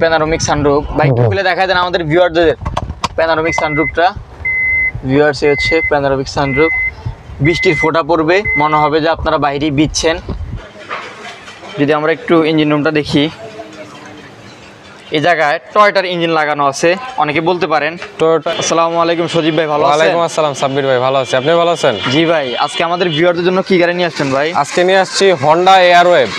Panoramic sunroof বাইকটা খুলে দেখায় দেন আমাদের ভিউয়ারদের প্যানোরামিক সানরুফটা। ভিউয়ার্স এই হচ্ছে প্যানোরামিক সানরুফ। বৃষ্টির ফোঁটা পড়বে মনে হবে যে আপনারা বাইরেই ভিজছেন। যদি আমরা একটু ইঞ্জিন রুমটা দেখি, এই জায়গায় টয়োটার ইঞ্জিন লাগানো আছে। অনেকে বলতে পারেন টয়োটা। আসসালামু আলাইকুম সজীব ভাই, ভালো আছেন? ওয়ালাইকুম আসসালাম সাব্বির ভাই, ভালো আছি। আপনি ভালো আছেন? জি ভাই, আজকে আমাদের ভিউয়ারদের জন্য কি গাড়ি নিয়ে আসছেন ভাই? আজকে নিয়ে আসছি হন্ডা এয়ারওয়েভ,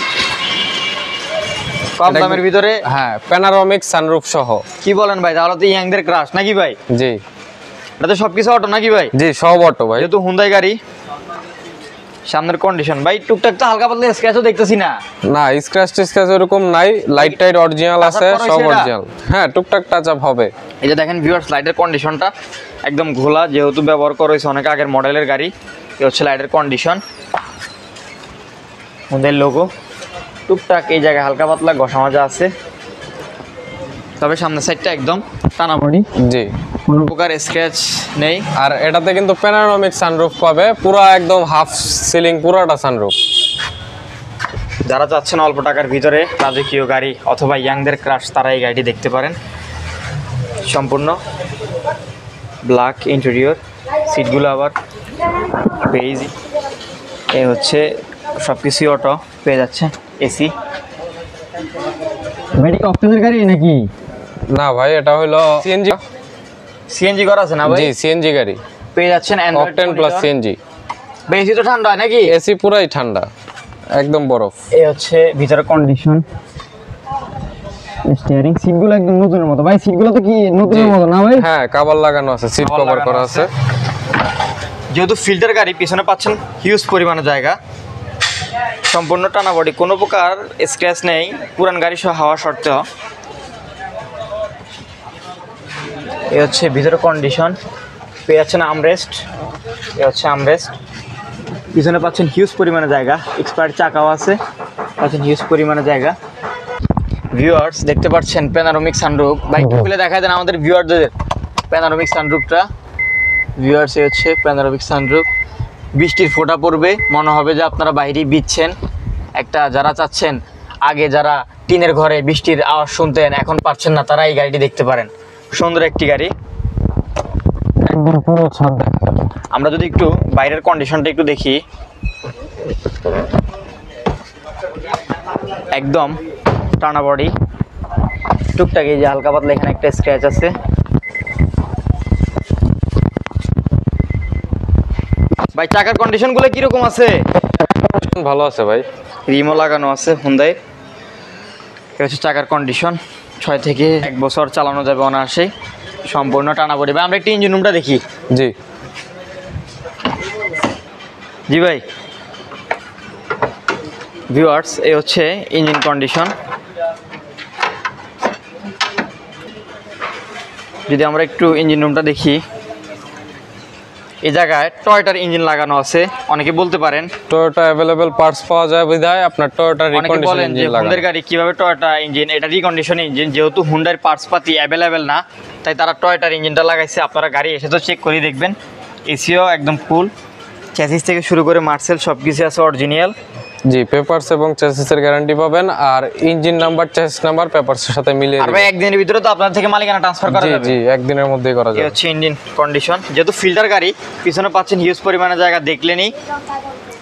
কম দামের ভিতরে। হ্যাঁ, প্যানোরামিক সানরুফ সহ। কি বলেন ভাই, তাহলে তো ইয়াংদের ক্রাশ নাকি ভাই? জি এটাতে সবকিছু অটো নাকি ভাই? জি, সব অটো ভাই। যেহেতু হুন্ডাই গাড়ি। সামনের কন্ডিশন ভাই টুকটাক তো হালকা পাতলা স্ক্র্যাচও দেখতেছি না। না, স্ক্র্যাচ টিস্ক্র্যাচ এরকম নাই, লাইট টাইট অরিজিনাল আছে, সব অরিজিনাল। হ্যাঁ, টুকটাক টাচ আপ হবে। এই যে দেখেন ভিউয়ার্স, লাইটের কন্ডিশনটা একদম ঘোলা, যেহেতু ব্যবহার করা হয়েছে অনেক আগের মডেলের গাড়ি। এই হচ্ছে লাইটের কন্ডিশন, হুন্ডাই লোগো। টুকটাক এই জায়গায় হালকা পাতলা ঘষা মাজা আছে, তবে সামনের সাইডটা একদম টানাবড়ি, জি, কোনো প্রকার স্ক্র্যাচ নেই। আর এটাতে কিন্তু প্যানোরামিক সানরুফ পাবে, পুরো একদম হাফ সিলিং পুরোটা সানরুফ। যারা চাচ্ছেন অল্প টাকার ভিতরে রাজকীয় গাড়ি অথবা ইয়াংদের ক্রাশ, তারা এই গাড়িটি দেখতে পারেন। সম্পূর্ণ ব্ল্যাক ইন্টেরিয়র, সিটগুলো আবার বেজ। এই হচ্ছে সব কিছুই অটো পেয়ে যাচ্ছে, এসি। গাড়ি অপশনের গাড়ি নাকি? না ভাই, এটা হলো সিএনজি। সিএনজি করা আছে না ভাই? জি, সিএনজি গাড়ি পেয়ে যাচ্ছেন অকটেন প্লাস সিএনজি। বেশি তো ঠান্ডা হয় নাকি? এসি পুরাই ঠান্ডা, একদম বরফ। এই হচ্ছে ভিতরে কন্ডিশন। স্টিয়ারিং সিটগুলো একদম নতুনের মতো ভাই। সিটগুলো তো কি নতুনের মতো না ভাই? হ্যাঁ, কভার লাগানো আছে, সিট কভার করা আছে। যেহেতু ফিল্টার গাড়ি, পিছনে পাচ্ছেন হিউজ পরিমাণে জায়গা। সম্পূর্ণ টানা বডি, কোনো প্রকার স্ক্র্যাচ নেই, পুরান গাড়ি সহ হাওয়া সত্ত্বেও। এই হচ্ছে ভিতরে কন্ডিশন। পেয়ে যাচ্ছেন আমরেস্ট। এই হচ্ছে আমরেস্ট। পিছনে পাচ্ছেন হিউজ পরিমাণে জায়গা, এক্সপায়ার চাকাও আছে, পাচ্ছেন হিউজ পরিমাণে জায়গা। ভিউয়ার্স দেখতে পাচ্ছেন প্যানোরামিক সানরুফ। বাইকটা খুলে দেখায় দেন আমাদের ভিউয়ারদের প্যানোরামিক সানরুফটা। ভিউয়ার্স এই হচ্ছে প্যানোরামিক সানরুফ। বৃষ্টির ফোঁটা পড়বে মনে হবে যে আপনারা বাইরেই ভিজছেন। একটা যারা চাচ্ছেন, আগে যারা টিনের ঘরে বৃষ্টির আওয়াজ শুনতেন এখন পাচ্ছেন না, তারা এই গাড়িটি দেখতে পারেন। সুন্দর একটি গাড়ি, একদম পুরো ছাদ। আমরা যদি একটু বাইরের কন্ডিশনটা একটু দেখি, একদম টানা বডি। টুকটাক এই যে হালকা পাতলা এখানে একটা স্ক্র্যাচ আছে। ভাই চাকার কন্ডিশন গুলো কিরকম আছে? ভালো আছে ভাই, রিমও লাগানো আছে হুন্ডাই। এটা হচ্ছে চাকার কন্ডিশন। 6 থেকে 1 বছর চালানো যাবে অনায়াসে, সম্পূর্ণ টানা বডি। ভাই আমরা একটু ইঞ্জিন রুমটা দেখি। জি জি ভাই, ভিউয়ার্স এই হচ্ছে ইঞ্জিন কন্ডিশন। যদি আমরা একটু ইঞ্জিন রুমটা দেখি, এই জায়গায় টয়োটার ইঞ্জিন লাগানো আছে। অনেকে বলতে পারেন টয়োটা অ্যাভেলেবল পার্টস পাওয়া যায় বিধায় আপনার টয়োটা অনেকে রিকন্ডিশন বলেন যে ইঞ্জিন লাগানো। হুন্ডার গাড়ি কিভাবে টয়োটা ইঞ্জিন, এটা রিকন্ডিশন ইঞ্জিন। যেহেতু হুন্ডার পার্টস পাতি অ্যাভেলেবেল না, তাই তারা টয়োটার ইঞ্জিনটা লাগাইছে। আপনারা গাড়ি এসে তো চেক করে দেখবেন। এসিও একদম ফুল, চ্যাসিস থেকে শুরু করে মার্সেল সব কিছু আছে অরিজিনাল। জি, পেপারস এবং চ্যাসিসের গ্যারান্টি পাবেন, আর ইঞ্জিন নাম্বার চ্যাসিস নাম্বার পেপারসের সাথে মিলিয়ে আর ভাই একদিনের ভিতরে তো আপনার থেকে মালিকানা ট্রান্সফার করা যাবে। জি, একদিনের মধ্যেই করা এই যাবে। হচ্ছে ইঞ্জিন কন্ডিশন। যেহেতু ফিল্টার গাড়ি, পিছনে পাচ্ছেন হিউজ পরিমাণে জায়গা, দেখলেনি।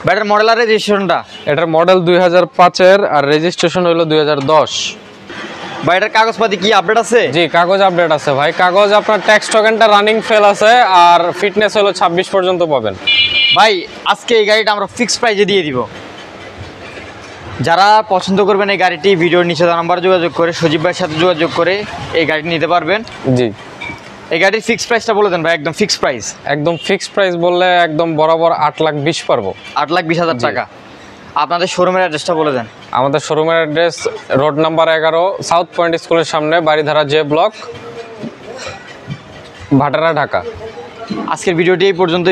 ব্যাটার মডেল আর রেজিস্ট্রেশনটা? এটার মডেল 2005-এর আর রেজিস্ট্রেশন হলো 2010। ভাই এটার কাগজপাতি কি আপডেট আছে? জি, কাগজ আপডেট আছে ভাই। কাগজ আপনার ট্যাক্স টোকেনটা রানিং ফেল আছে, আর ফিটনেস হলো 26 পর্যন্ত পাবেন। ভাই আজকে এই গাড়িটা আমরা ফিক্সড প্রাইজে দিয়ে দিব। যারা পছন্দ করবেন এই গাড়িটি, ভিডিওর নিচে নাম্বার যোগাযোগ করে সজীব ভাইয়ের সাথে যোগাযোগ করে এই গাড়িটি নিতে পারবেন। জি, এই গাড়ির ফিক্সড প্রাইসটা বলে দেন ভাই, একদম ফিক্সড প্রাইস। একদম ফিক্সড প্রাইস বললে একদম বরাবর 8,20,000 পারবো। 8,20,000 টাকা। আপনাদের শোরুমের অ্যাড্রেসটা বলে দেন। আমাদের শোরুমের address road number 11, south point স্কুলের সামনে, বাড়িধারা জে ব্লক, ভাটারা, ঢাকা। আজকের ভিডিওটি এই পর্যন্ত।